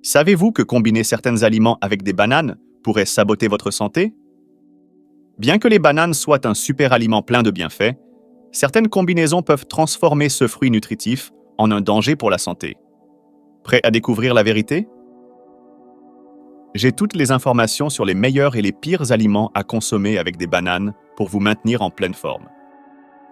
Savez-vous que combiner certains aliments avec des bananes pourrait saboter votre santé? Bien que les bananes soient un super aliment plein de bienfaits, certaines combinaisons peuvent transformer ce fruit nutritif en un danger pour la santé. Prêt à découvrir la vérité? J'ai toutes les informations sur les meilleurs et les pires aliments à consommer avec des bananes pour vous maintenir en pleine forme.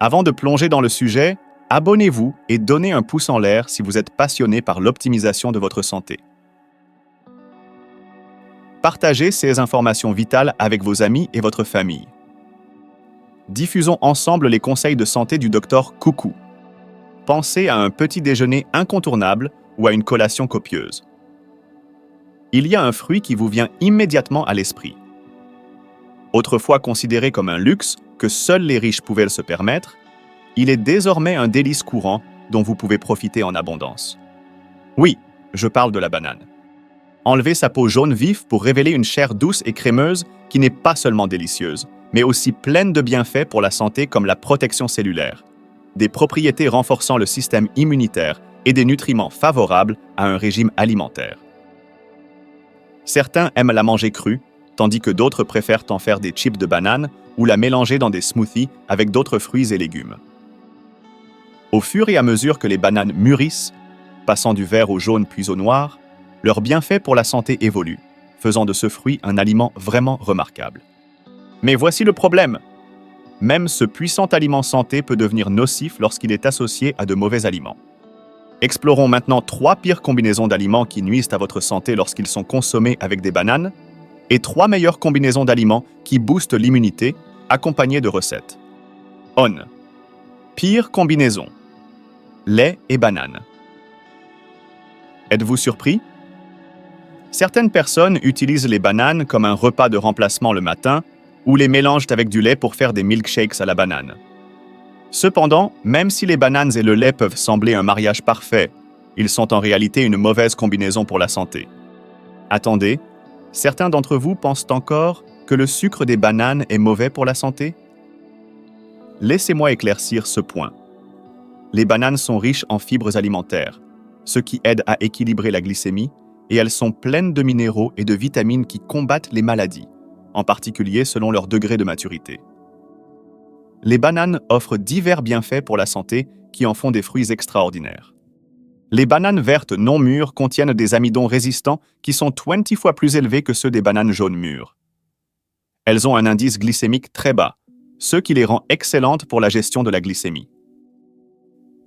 Avant de plonger dans le sujet, abonnez-vous et donnez un pouce en l'air si vous êtes passionné par l'optimisation de votre santé. Partagez ces informations vitales avec vos amis et votre famille. Diffusons ensemble les conseils de santé du docteur Coucou. Pensez à un petit déjeuner incontournable ou à une collation copieuse. Il y a un fruit qui vous vient immédiatement à l'esprit. Autrefois considéré comme un luxe que seuls les riches pouvaient se permettre, il est désormais un délice courant dont vous pouvez profiter en abondance. Oui, je parle de la banane. Enlevez sa peau jaune vif pour révéler une chair douce et crémeuse qui n'est pas seulement délicieuse, mais aussi pleine de bienfaits pour la santé comme la protection cellulaire, des propriétés renforçant le système immunitaire et des nutriments favorables à un régime alimentaire. Certains aiment la manger crue, tandis que d'autres préfèrent en faire des chips de banane ou la mélanger dans des smoothies avec d'autres fruits et légumes. Au fur et à mesure que les bananes mûrissent, passant du vert au jaune puis au noir, leurs bienfaits pour la santé évoluent, faisant de ce fruit un aliment vraiment remarquable. Mais voici le problème. Même ce puissant aliment santé peut devenir nocif lorsqu'il est associé à de mauvais aliments. Explorons maintenant 3 pires combinaisons d'aliments qui nuisent à votre santé lorsqu'ils sont consommés avec des bananes et 3 meilleures combinaisons d'aliments qui boostent l'immunité, accompagnées de recettes. On. Pire combinaison. Lait et banane. Êtes-vous surpris? Certaines personnes utilisent les bananes comme un repas de remplacement le matin ou les mélangent avec du lait pour faire des milkshakes à la banane. Cependant, même si les bananes et le lait peuvent sembler un mariage parfait, ils sont en réalité une mauvaise combinaison pour la santé. Attendez, certains d'entre vous pensent encore que le sucre des bananes est mauvais pour la santé? Laissez-moi éclaircir ce point. Les bananes sont riches en fibres alimentaires, ce qui aide à équilibrer la glycémie, et elles sont pleines de minéraux et de vitamines qui combattent les maladies, en particulier selon leur degré de maturité. Les bananes offrent divers bienfaits pour la santé qui en font des fruits extraordinaires. Les bananes vertes non mûres contiennent des amidons résistants qui sont 20 fois plus élevés que ceux des bananes jaunes mûres. Elles ont un indice glycémique très bas, ce qui les rend excellentes pour la gestion de la glycémie.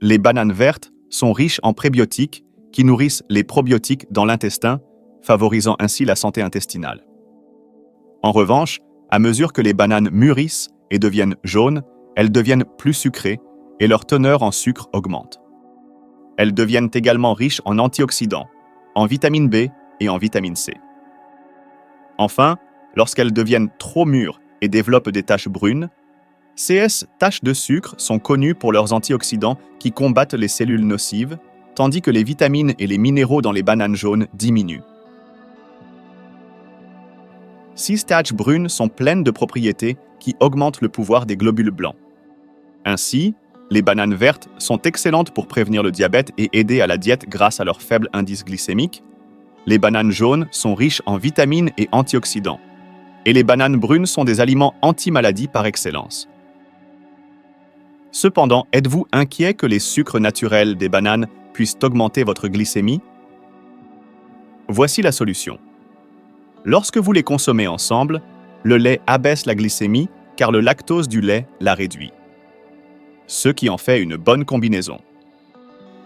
Les bananes vertes sont riches en prébiotiques qui nourrissent les probiotiques dans l'intestin, favorisant ainsi la santé intestinale. En revanche, à mesure que les bananes mûrissent et deviennent jaunes, elles deviennent plus sucrées et leur teneur en sucre augmente. Elles deviennent également riches en antioxydants, en vitamine B et en vitamine C. Enfin, lorsqu'elles deviennent trop mûres et développent des taches brunes, ces taches de sucre sont connues pour leurs antioxydants qui combattent les cellules nocives, tandis que les vitamines et les minéraux dans les bananes jaunes diminuent. Ces taches brunes sont pleines de propriétés qui augmentent le pouvoir des globules blancs. Ainsi, les bananes vertes sont excellentes pour prévenir le diabète et aider à la diète grâce à leur faible indice glycémique. Les bananes jaunes sont riches en vitamines et antioxydants. Et les bananes brunes sont des aliments anti-maladie par excellence. Cependant, êtes-vous inquiet que les sucres naturels des bananes puissent augmenter votre glycémie? Voici la solution. Lorsque vous les consommez ensemble, le lait abaisse la glycémie car le lactose du lait la réduit, ce qui en fait une bonne combinaison.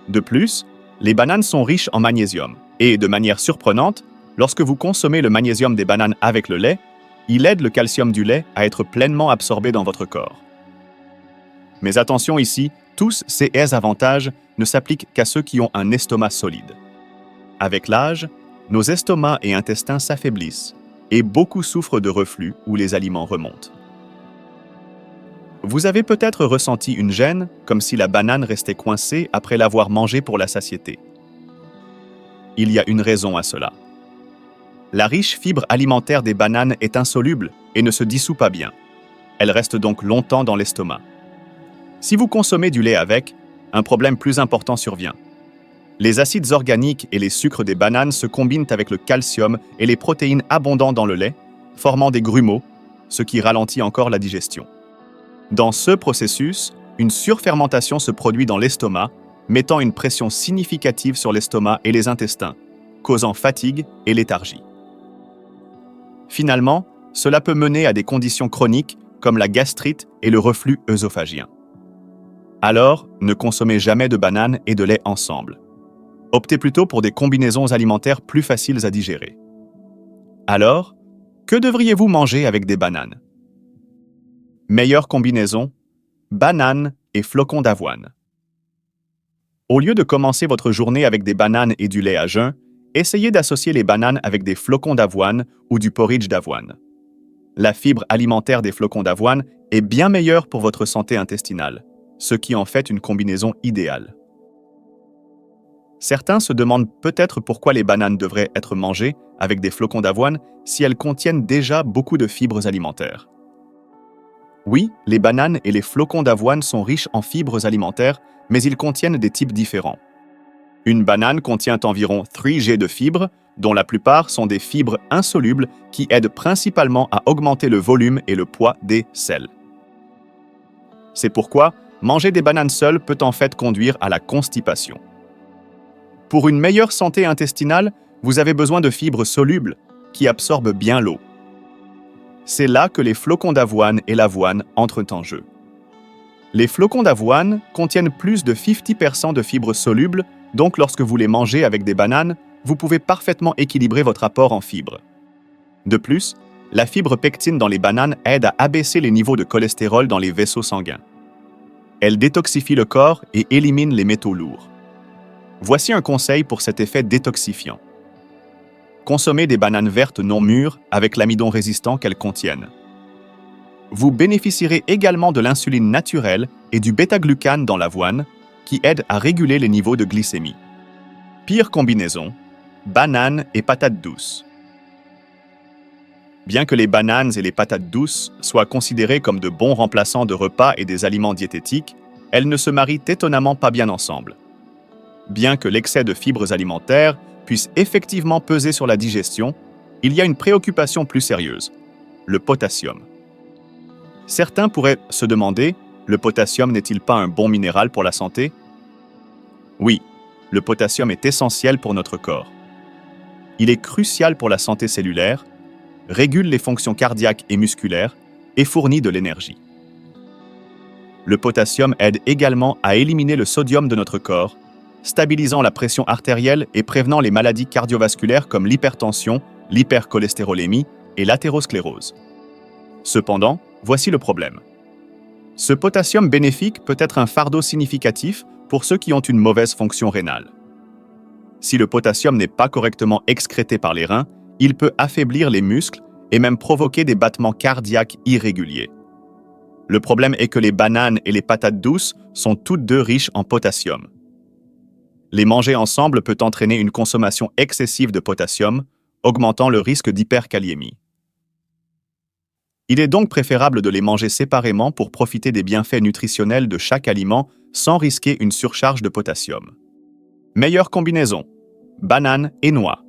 De plus, les bananes sont riches en magnésium et, de manière surprenante, lorsque vous consommez le magnésium des bananes avec le lait, il aide le calcium du lait à être pleinement absorbé dans votre corps. Mais attention ici, tous ces avantages ne s'appliquent qu'à ceux qui ont un estomac solide. Avec l'âge, nos estomacs et intestins s'affaiblissent et beaucoup souffrent de reflux où les aliments remontent. Vous avez peut-être ressenti une gêne, comme si la banane restait coincée après l'avoir mangée pour la satiété. Il y a une raison à cela. La riche fibre alimentaire des bananes est insoluble et ne se dissout pas bien. Elle reste donc longtemps dans l'estomac. Si vous consommez du lait avec, un problème plus important survient. Les acides organiques et les sucres des bananes se combinent avec le calcium et les protéines abondantes dans le lait, formant des grumeaux, ce qui ralentit encore la digestion. Dans ce processus, une surfermentation se produit dans l'estomac, mettant une pression significative sur l'estomac et les intestins, causant fatigue et léthargie. Finalement, cela peut mener à des conditions chroniques comme la gastrite et le reflux œsophagien. Alors, ne consommez jamais de bananes et de lait ensemble. Optez plutôt pour des combinaisons alimentaires plus faciles à digérer. Alors, que devriez-vous manger avec des bananes? Meilleure combinaison, bananes et flocons d'avoine. Au lieu de commencer votre journée avec des bananes et du lait à jeun, essayez d'associer les bananes avec des flocons d'avoine ou du porridge d'avoine. La fibre alimentaire des flocons d'avoine est bien meilleure pour votre santé intestinale, ce qui en fait une combinaison idéale. Certains se demandent peut-être pourquoi les bananes devraient être mangées avec des flocons d'avoine si elles contiennent déjà beaucoup de fibres alimentaires. Oui, les bananes et les flocons d'avoine sont riches en fibres alimentaires, mais ils contiennent des types différents. Une banane contient environ 3G de fibres, dont la plupart sont des fibres insolubles qui aident principalement à augmenter le volume et le poids des selles. C'est pourquoi manger des bananes seules peut en fait conduire à la constipation. Pour une meilleure santé intestinale, vous avez besoin de fibres solubles qui absorbent bien l'eau. C'est là que les flocons d'avoine et l'avoine entrent en jeu. Les flocons d'avoine contiennent plus de 50% de fibres solubles, donc lorsque vous les mangez avec des bananes, vous pouvez parfaitement équilibrer votre apport en fibres. De plus, la fibre pectine dans les bananes aide à abaisser les niveaux de cholestérol dans les vaisseaux sanguins. Elle détoxifie le corps et élimine les métaux lourds. Voici un conseil pour cet effet détoxifiant. Consommez des bananes vertes non mûres avec l'amidon résistant qu'elles contiennent. Vous bénéficierez également de l'insuline naturelle et du bêta-glucane dans l'avoine, qui aident à réguler les niveaux de glycémie. Pire combinaison, bananes et patates douces. Bien que les bananes et les patates douces soient considérées comme de bons remplaçants de repas et des aliments diététiques, elles ne se marient étonnamment pas bien ensemble. Bien que l'excès de fibres alimentaires puisse effectivement peser sur la digestion, il y a une préoccupation plus sérieuse, le potassium. Certains pourraient se demander, le potassium n'est-il pas un bon minéral pour la santé? Oui, le potassium est essentiel pour notre corps. Il est crucial pour la santé cellulaire, régule les fonctions cardiaques et musculaires et fournit de l'énergie. Le potassium aide également à éliminer le sodium de notre corps, stabilisant la pression artérielle et prévenant les maladies cardiovasculaires comme l'hypertension, l'hypercholestérolémie et l'athérosclérose. Cependant, voici le problème. Ce potassium bénéfique peut être un fardeau significatif pour ceux qui ont une mauvaise fonction rénale. Si le potassium n'est pas correctement excrété par les reins, il peut affaiblir les muscles et même provoquer des battements cardiaques irréguliers. Le problème est que les bananes et les patates douces sont toutes deux riches en potassium. Les manger ensemble peut entraîner une consommation excessive de potassium, augmentant le risque d'hyperkaliémie. Il est donc préférable de les manger séparément pour profiter des bienfaits nutritionnels de chaque aliment sans risquer une surcharge de potassium. Meilleure combinaison, bananes et noix.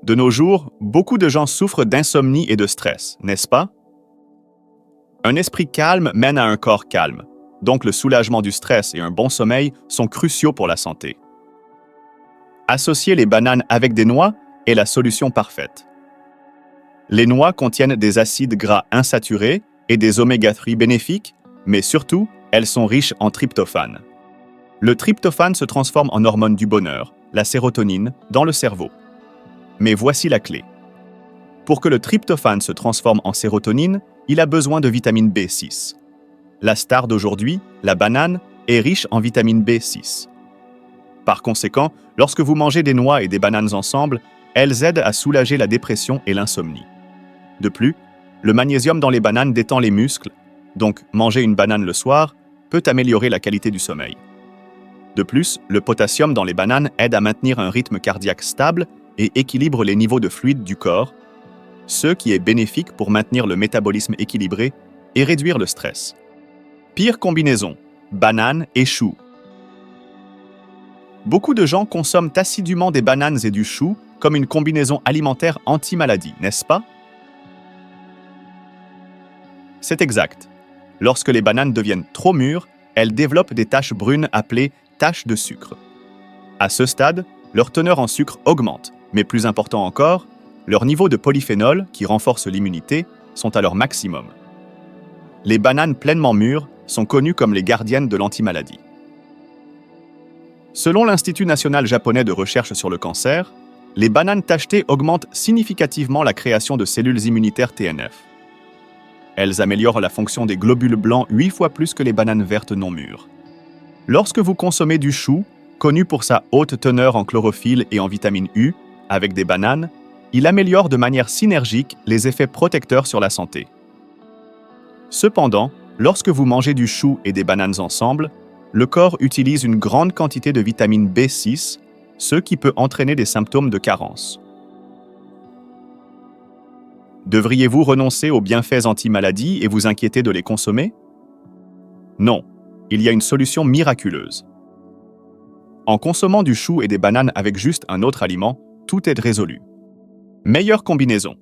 De nos jours, beaucoup de gens souffrent d'insomnie et de stress, n'est-ce pas? Un esprit calme mène à un corps calme, donc le soulagement du stress et un bon sommeil sont cruciaux pour la santé. Associer les bananes avec des noix est la solution parfaite. Les noix contiennent des acides gras insaturés et des oméga-3 bénéfiques, mais surtout, elles sont riches en tryptophane. Le tryptophane se transforme en hormone du bonheur, la sérotonine, dans le cerveau. Mais voici la clé. Pour que le tryptophane se transforme en sérotonine, il a besoin de vitamine B6. La star d'aujourd'hui, la banane, est riche en vitamine B6. Par conséquent, lorsque vous mangez des noix et des bananes ensemble, elles aident à soulager la dépression et l'insomnie. De plus, le magnésium dans les bananes détend les muscles, donc manger une banane le soir peut améliorer la qualité du sommeil. De plus, le potassium dans les bananes aide à maintenir un rythme cardiaque stable et équilibre les niveaux de fluide du corps, ce qui est bénéfique pour maintenir le métabolisme équilibré et réduire le stress. Pire combinaison, banane et choux. Beaucoup de gens consomment assidûment des bananes et du chou comme une combinaison alimentaire anti-maladie, n'est-ce pas? C'est exact. Lorsque les bananes deviennent trop mûres, elles développent des taches brunes appelées taches de sucre. À ce stade, leur teneur en sucre augmente, mais plus important encore, leur niveau de polyphénol, qui renforce l'immunité, sont à leur maximum. Les bananes pleinement mûres sont connues comme les gardiennes de l'antimaladie. Selon l'Institut national japonais de recherche sur le cancer, les bananes tachetées augmentent significativement la création de cellules immunitaires TNF. Elles améliorent la fonction des globules blancs 8 fois plus que les bananes vertes non mûres. Lorsque vous consommez du chou, connu pour sa haute teneur en chlorophylle et en vitamine U, avec des bananes, il améliore de manière synergique les effets protecteurs sur la santé. Cependant, lorsque vous mangez du chou et des bananes ensemble, le corps utilise une grande quantité de vitamine B6, ce qui peut entraîner des symptômes de carence. Devriez-vous renoncer aux bienfaits anti-maladie et vous inquiéter de les consommer? Non, il y a une solution miraculeuse. En consommant du chou et des bananes avec juste un autre aliment, tout est résolu. Meilleure combinaison: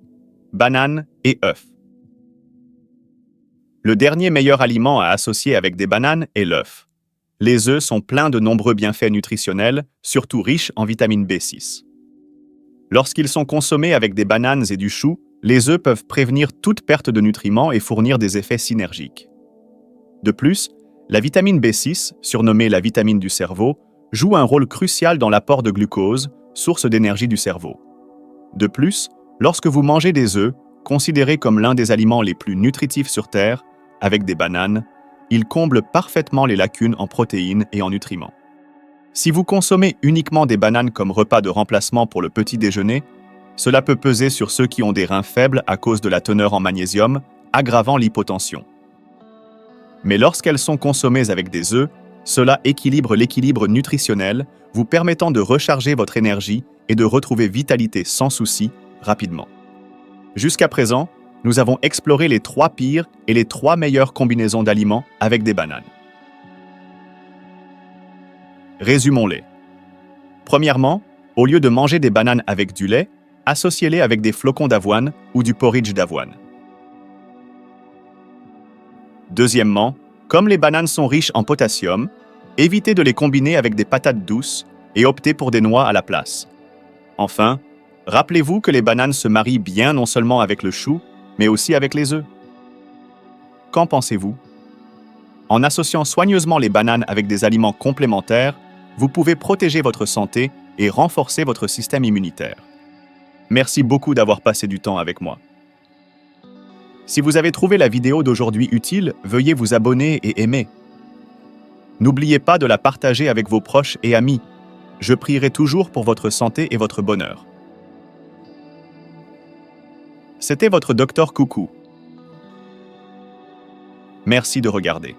bananes et œufs. Le dernier meilleur aliment à associer avec des bananes est l'œuf. Les œufs sont pleins de nombreux bienfaits nutritionnels, surtout riches en vitamine B6. Lorsqu'ils sont consommés avec des bananes et du chou, les œufs peuvent prévenir toute perte de nutriments et fournir des effets synergiques. De plus, la vitamine B6, surnommée la vitamine du cerveau, joue un rôle crucial dans l'apport de glucose, source d'énergie du cerveau. De plus, lorsque vous mangez des œufs, considérés comme l'un des aliments les plus nutritifs sur Terre, avec des bananes, ils comblent parfaitement les lacunes en protéines et en nutriments. Si vous consommez uniquement des bananes comme repas de remplacement pour le petit déjeuner, cela peut peser sur ceux qui ont des reins faibles à cause de la teneur en magnésium, aggravant l'hypotension. Mais lorsqu'elles sont consommées avec des œufs, cela équilibre l'équilibre nutritionnel, vous permettant de recharger votre énergie et de retrouver vitalité sans souci, rapidement. Jusqu'à présent, nous avons exploré les 3 pires et les 3 meilleures combinaisons d'aliments avec des bananes. Résumons-les. Premièrement, au lieu de manger des bananes avec du lait, associez-les avec des flocons d'avoine ou du porridge d'avoine. Deuxièmement, comme les bananes sont riches en potassium, évitez de les combiner avec des patates douces et optez pour des noix à la place. Enfin, rappelez-vous que les bananes se marient bien non seulement avec le chou, mais aussi avec les œufs. Qu'en pensez-vous? En associant soigneusement les bananes avec des aliments complémentaires, vous pouvez protéger votre santé et renforcer votre système immunitaire. Merci beaucoup d'avoir passé du temps avec moi. Si vous avez trouvé la vidéo d'aujourd'hui utile, veuillez vous abonner et aimer. N'oubliez pas de la partager avec vos proches et amis. Je prierai toujours pour votre santé et votre bonheur. C'était votre Dr Coucou. Merci de regarder.